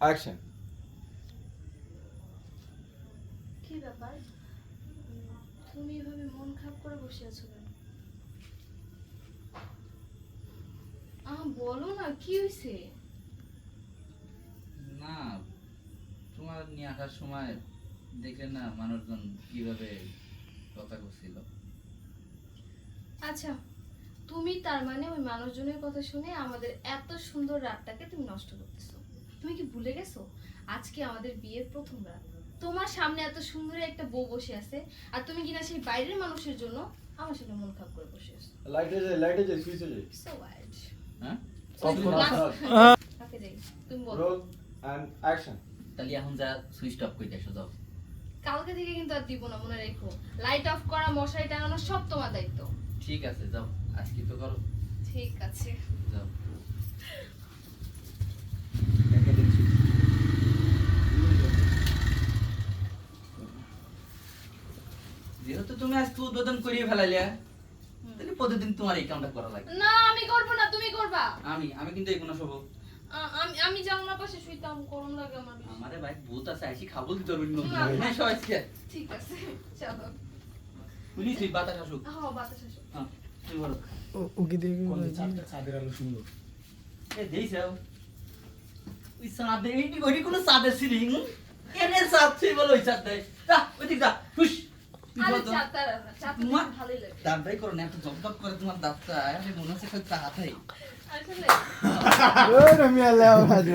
Action. কি ব্যাপার, তুমি এভাবে মন খারাপ করে বসে আছো কেন? বলো না, কি হয়েছে? না, তোমার নিয়ে আসার সময় দেখলে না মানুষজন কিভাবে কথা বলছিল। আচ্ছা, তুমি তার মানে ওই মানুষজনের কথা শুনে আমাদের এত সুন্দর রাতটাকে তুমি নষ্ট করতেছো। তুমি কি ভুলে গেছো আজকে আমাদের বিয়ের প্রথম রাত? তোমার সামনে এত সুন্দর একটা বউ বসে আছে, আর তুমি কিনা সেই বাইরের মানুষের জন্য আমার সাথে মন খারাপ করে বসে আছো। লাইটে যাই সুইচে যাই। So wild. হ্যাঁ, কাকে দেই তুমি বলো। Roll and action. তাহলে এখন যা সুইচ অফ করে দেখো যাও। কালকে থেকে কিন্তু আর দিব না, মনে রেখো। লাইট অফ করা, মশারি টাঙানো সব তোমার দায়িত্ব। ঠিক আছে যাও, আজকে তো করো। ঠিক আছে। যাও। যেহেতু তুমি আজকে উদ্বোধন করিয়ে ফেলাইলে, তাহলে প্রতিদিন তোমার এই কামটা করা লাগে। না, আমি করব না, তুমি করবা। আমি কিন্তু এই কোনো সব আমি জানলা পাশে শুইতাম, গরম লাগে আমার বেশি। আমারে ভাই ভূত আছে, আইসি খাবল দিতে পারবি না। না। না সবাই আজকে ঠিক আছে, চলো। পুলিশ তুই বাতাস আসুক। হ্যাঁ, বাতাস আসো। হ্যাঁ, তুই বলো। ওকে দেখে চাঁদের আলো সুন্দর। এ দেইছাও ওই সাদে এইটি ওইটি কোন সাদে সিলিং এনে সাদ তুই বল ওই সাদে যা ওইদিক যা হুশ তুই আরে বল তো চাতার না, চাতার তোমার ভালোই লাগে। দাঁড়াই করো না, এত জবজব করে তোমার দাঁতটা আরে মনে হচ্ছে খালি তাহাতেই আসলে ওরে মিয়া লেও